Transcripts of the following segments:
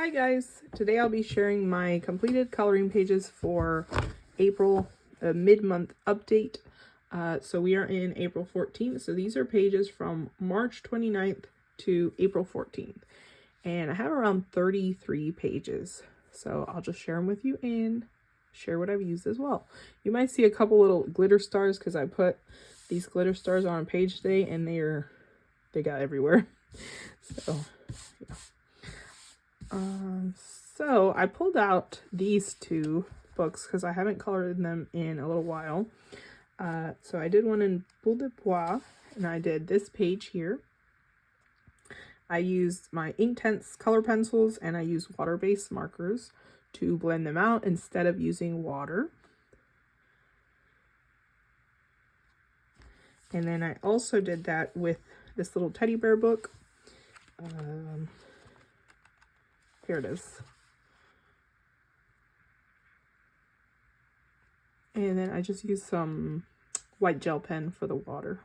Hi guys, today I'll be sharing my completed coloring pages for April, mid-month update. So we are in April 14th, so these are pages from March 29th to April 14th. And I have around 33 pages, so I'll just share them with you and share what I've used as well. You might see a couple little glitter stars because I put these glitter stars on a page today and they got everywhere. So yeah. So I pulled out these two books because I haven't colored them in a little while. So I did one in Boule de Bois, and I did this page here. I used my Inktense color pencils, and I used water-based markers to blend them out instead of using water. And then I also did that with this little teddy bear book. Here it is. And then I just used some white gel pen for the water.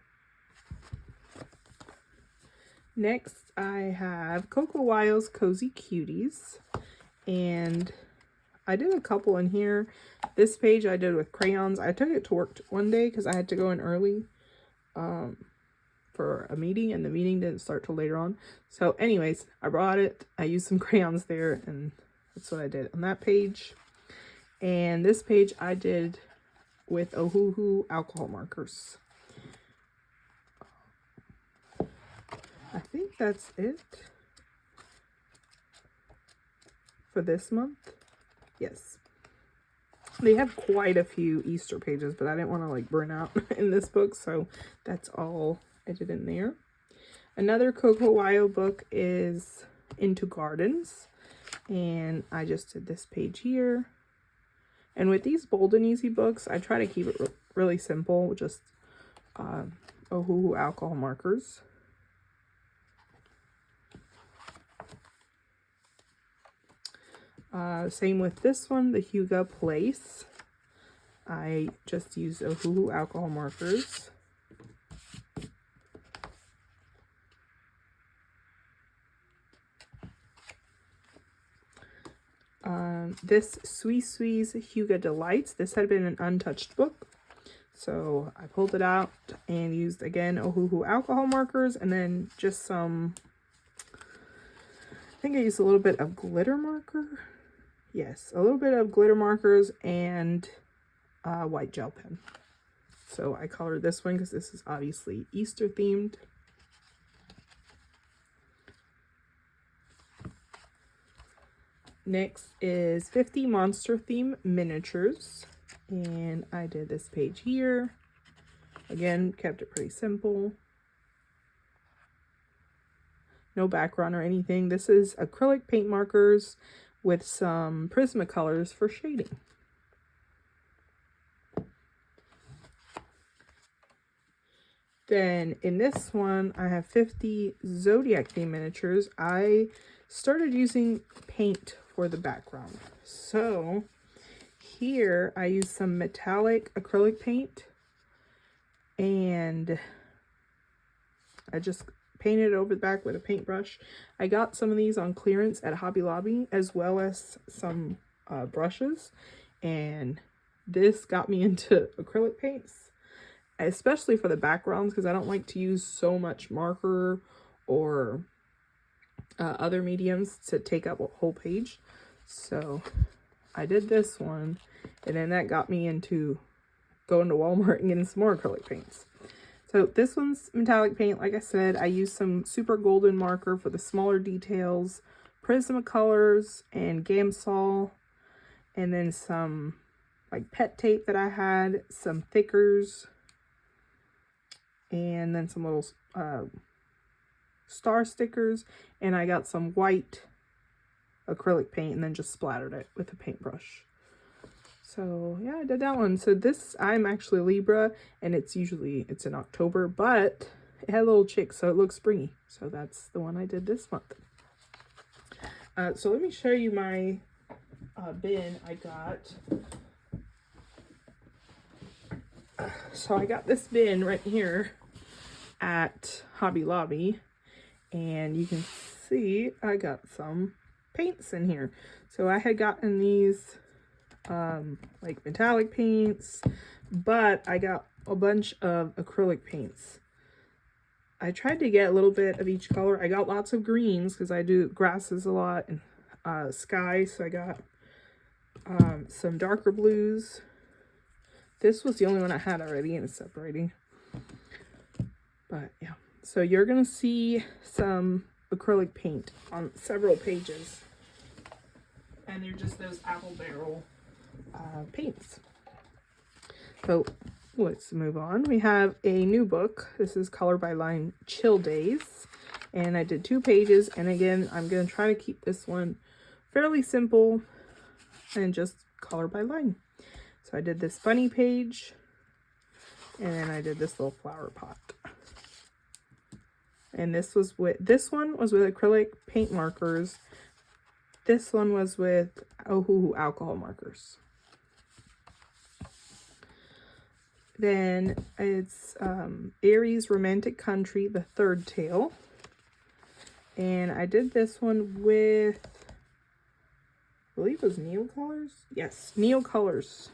Next, I have Coco Wild's Cozy Cuties. And I did a couple in here. This page I did with crayons. I took it to work one day because I had to go in early for a meeting, and the meeting didn't start till later on. So anyways, I brought it. I used some crayons there, and that's what I did on that page. And this page I did with Ohuhu alcohol markers. I think that's it for this month. Yes. They have quite a few Easter pages, but I didn't want to like burn out in this book, so that's all I did in there. Another Coco Wild book is Into Gardens, and I just did this page here. And with these bold and easy books, I try to keep it really simple, just Ohuhu alcohol markers. Same with this one, the Huga Place. I just use Ohuhu alcohol markers. This Sui Sui's Huga Delights. This had been an untouched book, so I pulled it out and used again Ohuhu alcohol markers, and then just some, I think I used a little bit of glitter marker. Yes, a little bit of glitter markers and white gel pen. So I colored this one because this is obviously Easter themed. Next is 50 monster theme miniatures, and I did this page here. Again, kept it pretty simple. No background or anything. This is acrylic paint markers with some Prismacolors for shading. Then in this one, I have 50 Zodiac theme miniatures. I started using paint for the background. So here I use some metallic acrylic paint, and I just painted over the back with a paintbrush. I got some of these on clearance at Hobby Lobby, as well as some brushes, and this got me into acrylic paints, especially for the backgrounds, because I don't like to use so much marker or other mediums to take up a whole page. So I did this one, and then that got me into going to Walmart and getting some more acrylic paints. So this one's metallic paint. Like I said, I used some super golden marker for the smaller details, Prismacolors and Gamsol, and then some like pet tape that I had, some thickers, and then some little star stickers, and I got some white acrylic paint and then just splattered it with a paintbrush. So yeah, I did that one. So this, I'm actually Libra, and it's in October, but it had little chicks, so it looks springy. So that's the one I did this month. So let me show you my bin I got. So I got this bin right here at Hobby Lobby, and you can see I got some paints in here. So I had gotten these like metallic paints, but I got a bunch of acrylic paints. I tried to get a little bit of each color. I got lots of greens because I do grasses a lot and sky, so I got some darker blues. This was the only one I had already and it's separating. But yeah, so you're gonna see some acrylic paint on several pages, and they're just those apple barrel paints. So let's move on. We have a new book. This is Color by Line Chill Days, and I did 2 pages, and again I'm going to try to keep this one fairly simple and just color by line. So I did this bunny page, and then I did this little flower pot, and this one was with acrylic paint markers. This one was with Ohuhu alcohol markers. Then it's Eriy's Romantic Country, the third tale. And I did this one with, I believe it was Neocolors? Yes, Neocolors.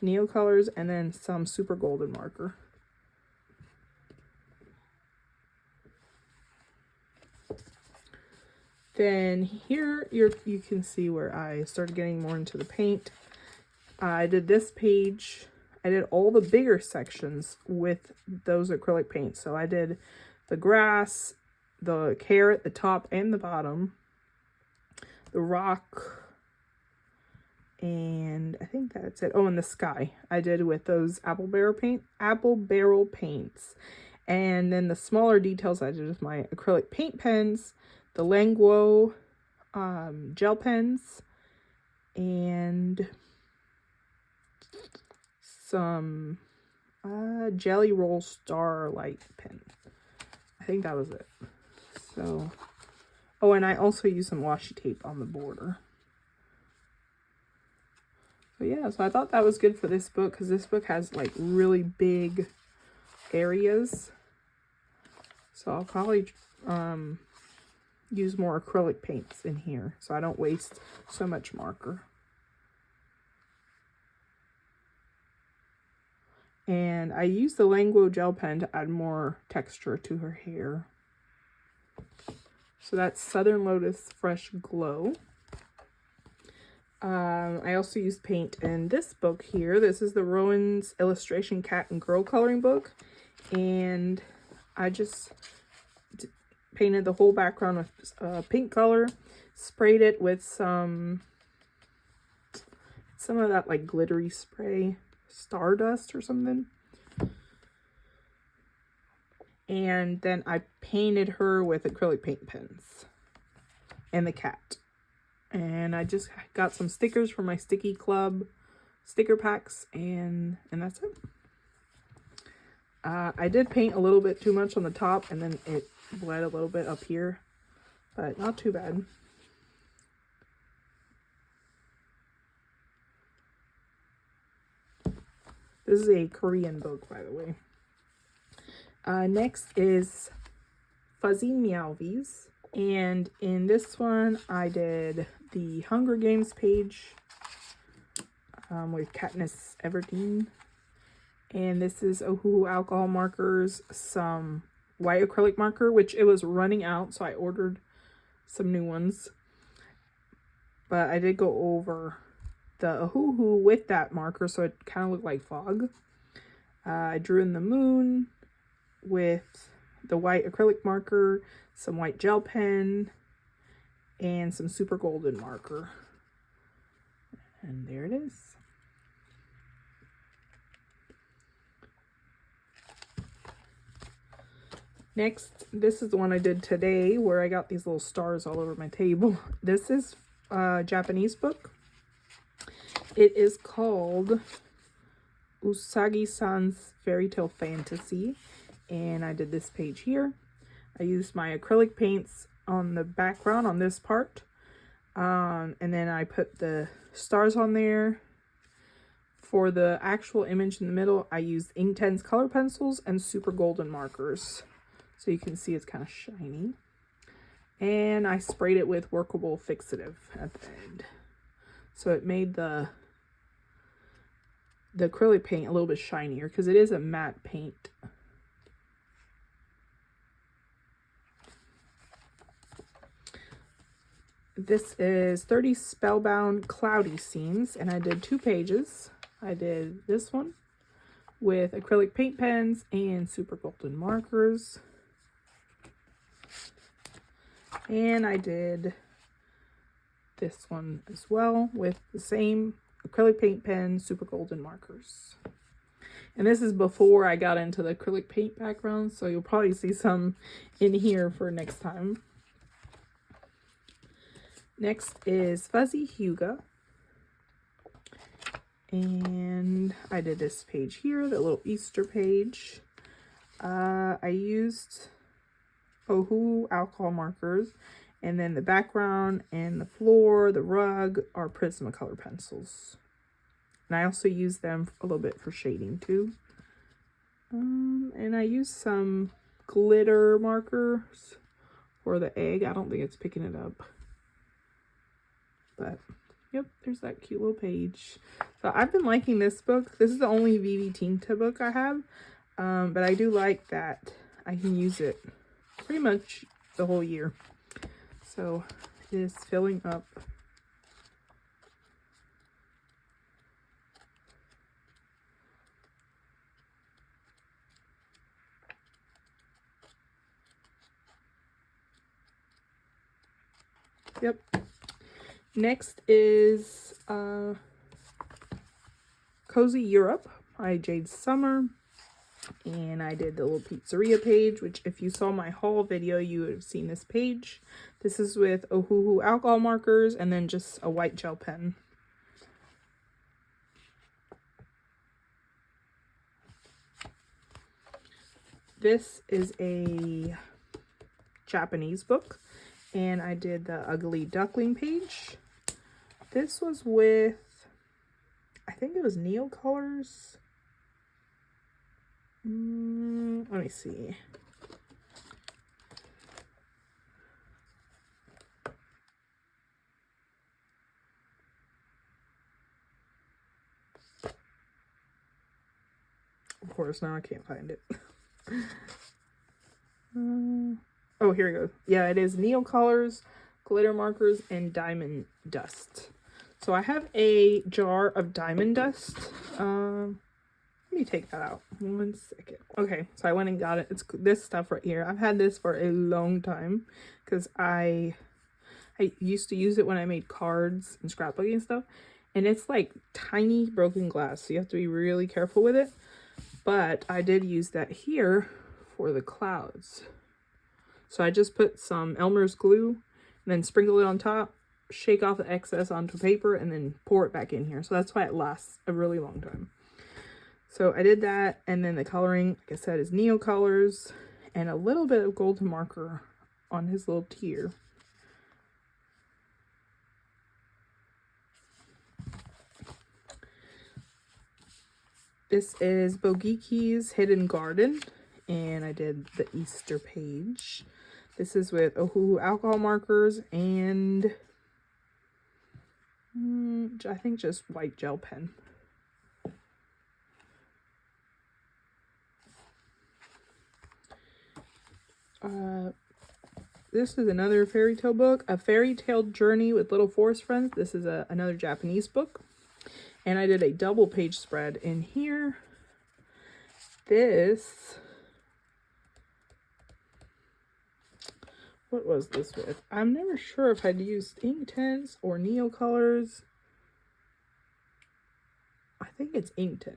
Neocolors, and then some super golden marker. Then here you can see where I started getting more into the paint. I did this page. I did all the bigger sections with those acrylic paints. So I did the grass, the carrot, the top and the bottom, the rock, and I think that's it. Oh, and the sky I did with those apple barrel paints. And then the smaller details I did with my acrylic paint pens, the Languo gel pens, and some Jelly Roll Starlight pen. I think that was it. So, oh, and I also used some washi tape on the border. So yeah, so I thought that was good for this book because this book has like really big areas. So I'll probably use more acrylic paints in here so I don't waste so much marker. And I used the Languo gel pen to add more texture to her hair. So that's Southern Lotus Fresh Glow. I also used paint in this book here. This is the Rowan's Illustration Cat and Girl coloring book. And I just painted the whole background with pink color. Sprayed it with some of that like glittery spray. Stardust or something. And then I painted her with acrylic paint pens and the cat. And I just got some stickers from my Sticky Club sticker packs, and that's it. I did paint a little bit too much on the top, and then it bled a little bit up here, but not too bad. This is a Korean book, by the way. Next is Fuzzy Meowvies. And in this one, I did the Hunger Games page with Katniss Everdeen. And this is Ohuhu alcohol markers, some white acrylic marker, which it was running out, so I ordered some new ones. But I did go over the Ohuhu with that marker, so it kind of looked like fog. I drew in the moon with the white acrylic marker, some white gel pen, and some super golden marker. And there it is. Next, this is the one I did today where I got these little stars all over my table. This is a Japanese book. It is called Usagi-san's Fairy Tale Fantasy. And I did this page here. I used my acrylic paints on the background on this part. And then I put the stars on there. For the actual image in the middle, I used Inktense color pencils and super golden markers. So you can see it's kind of shiny. And I sprayed it with workable fixative at the end. So it made the acrylic paint a little bit shinier because it is a matte paint. This is 30 Spellbound Cloudy Scenes, and I did 2 pages. I did this one with acrylic paint pens and super golden markers. And I did this one as well with the same acrylic paint pen, super golden markers. And this is before I got into the acrylic paint background, so you'll probably see some in here for next time. Next is Fuzzy Huga. And I did this page here, the little Easter page. I used Ohuhu alcohol markers, and then the background and the floor, the rug are Prismacolor pencils. And I also use them a little bit for shading too. And I used some glitter markers for the egg. I don't think it's picking it up. But, yep, there's that cute little page. So I've been liking this book. This is the only VV Tinta book I have. But I do like that I can use it pretty much the whole year. So it is filling up. Yep. Next is Cozy Europe by Jade Summer. And I did the little pizzeria page, which if you saw my haul video, you would have seen this page. This is with Ohuhu alcohol markers and then just a white gel pen. This is a Japanese book, and I did the Ugly Duckling page. This was with, I think it was Neo Colors. Let me see. Of course, now I can't find it. Oh, here it goes. Yeah, it is Neo Colors, glitter markers, and diamond dust. So I have a jar of diamond dust. Let me take that out. 1 second. Okay, so I went and got it. It's this stuff right here. I've had this for a long time because I used to use it when I made cards and scrapbooking and stuff. And it's like tiny broken glass, so you have to be really careful with it. But I did use that here for the clouds. So I just put some Elmer's glue and then sprinkle it on top, shake off the excess onto paper, and then pour it back in here. So that's why it lasts a really long time. So I did that, and then the coloring, like I said, is Neo Colors and a little bit of golden marker on his little tear. This is Bogiki's Hidden Garden, and I did the Easter page. This is with Ohuhu alcohol markers and I think just white gel pen. This is another fairy tale book, A Fairy Tale Journey with Little Forest Friends. This is another Japanese book. And I did a double page spread in here. This, what was this with? I'm never sure if I'd used Inktense or Neo Colors. I think it's Inktense.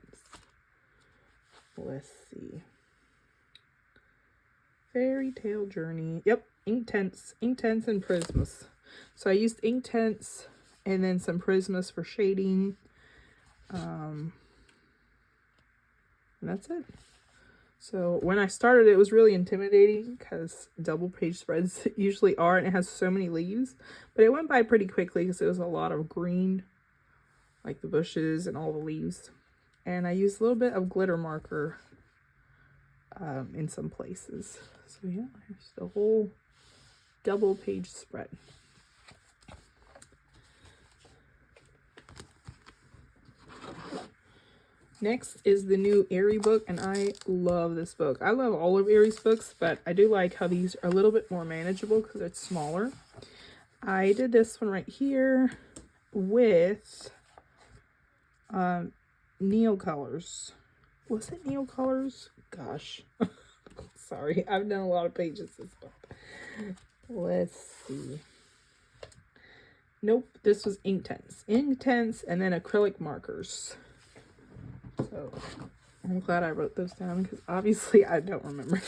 Let's see. Fairy Tale Journey. Yep, Inktense and Prismas. So I used Inktense and then some Prismas for shading. And that's it. So when I started, it was really intimidating because double page spreads usually are, and it has so many leaves. But it went by pretty quickly because it was a lot of green, like the bushes and all the leaves. And I used a little bit of glitter marker in some places. So yeah, here's the whole double page spread. Next is the new Eriy book, and I love this book. I love all of Eriy's books, but I do like how these are a little bit more manageable because it's smaller. I did this one right here with Neil Colors. Was it Neil Colors? Gosh. Sorry, I've done a lot of pages this book. Let's see. Nope, this was Inktense. Inktense and then acrylic markers. So I'm glad I wrote those down because obviously I don't remember.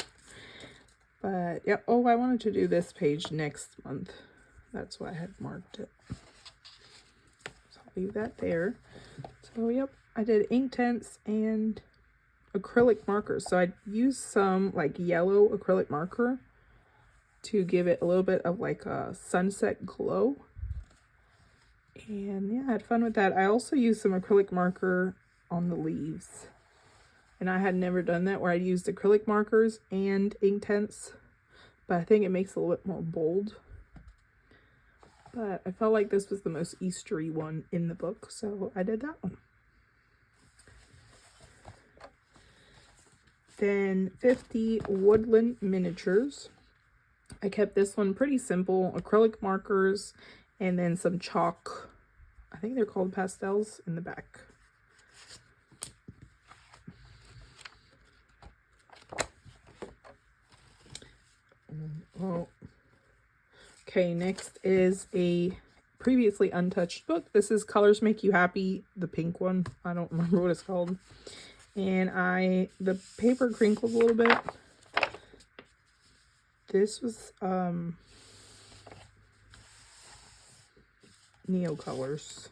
But yeah, oh, I wanted to do this page next month. That's why I had marked it. So I'll leave that there. So yep, I did Inktense and acrylic markers. So I used some like yellow acrylic marker to give it a little bit of like a sunset glow. And yeah, I had fun with that. I also used some acrylic marker on the leaves. And I had never done that where I used acrylic markers and Inktense. But I think it makes it a little bit more bold. But I felt like this was the most Eastery one in the book, so I did that one. Then 50 Woodland miniatures. I kept this one pretty simple. Acrylic markers and then some chalk. I think they're called pastels in the back. Oh. Okay, next is a previously untouched book. This is Colors Make You Happy, the pink one. I don't remember what it's called. And the paper crinkled a little bit. This was Neo Colors.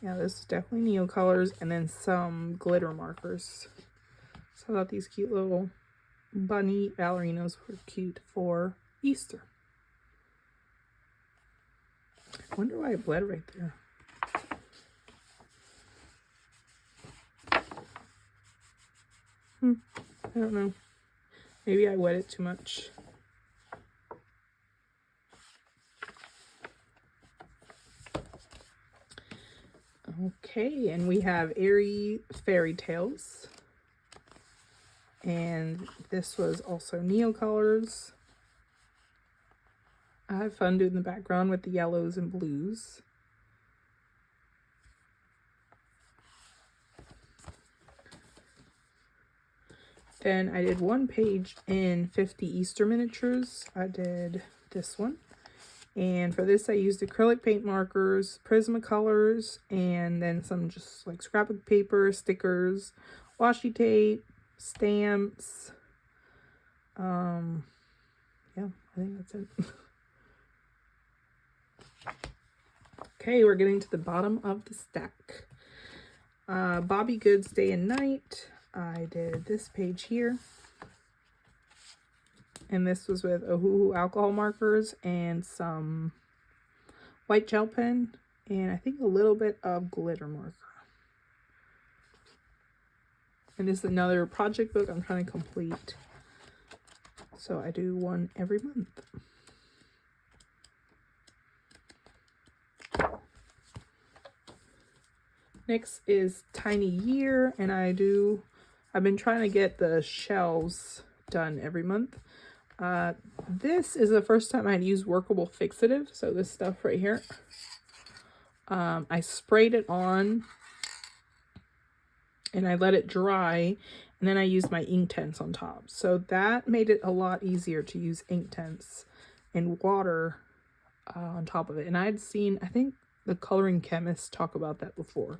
Yeah, this is definitely Neo Colors, and then some glitter markers. So I thought these cute little bunny ballerinas were cute for Easter. I wonder why it bled right there. I don't know. Maybe I wet it too much. Okay, and we have Eriy Fairy Tales. And this was also Neo Colors. I have fun doing the background with the yellows and blues. Then I did one page in 50 Easter miniatures. I did this one. And for this I used acrylic paint markers, Prismacolors, and then some just like scrapbook paper, stickers, washi tape, stamps. Yeah, I think that's it. Okay, we're getting to the bottom of the stack. Bobby Goods Day and Night. I did this page here. And this was with Ohuhu alcohol markers and some white gel pen. And I think a little bit of glitter marker. And this is another project book I'm trying to complete. So I do one every month. Next is Tiny Year, and I've been trying to get the shelves done every month. This is the first time I'd used workable fixative, so this stuff right here. I sprayed it on, and I let it dry, and then I used my Inktense on top. So that made it a lot easier to use Inktense and water on top of it. And I'd seen, I think, the coloring chemists talk about that before.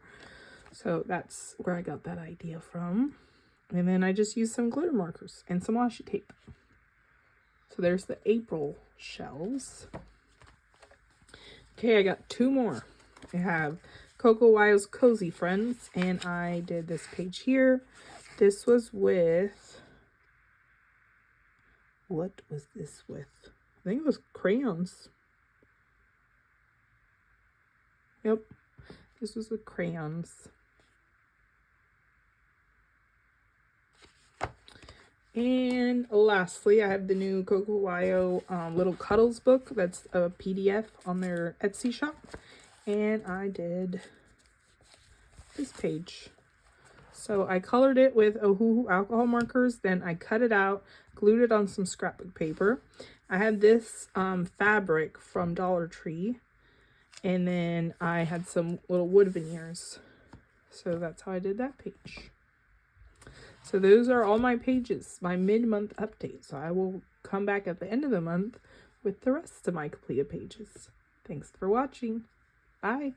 So that's where I got that idea from. And then I just used some glitter markers and some washi tape. So there's the April shelves. Okay, I got two more. I have Coco Wild's Cozy Friends, and I did this page here. This was with, what was this with? I think it was crayons. Yep, this was with crayons. And lastly, I have the new Coco Wyo Little Cuddles book. That's a PDF on their Etsy shop. And I did this page. So I colored it with Ohuhu alcohol markers. Then I cut it out, glued it on some scrapbook paper. I had this fabric from Dollar Tree. And then I had some little wood veneers. So that's how I did that page. So those are all my pages, my mid-month update. So I will come back at the end of the month with the rest of my completed pages. Thanks for watching. Bye.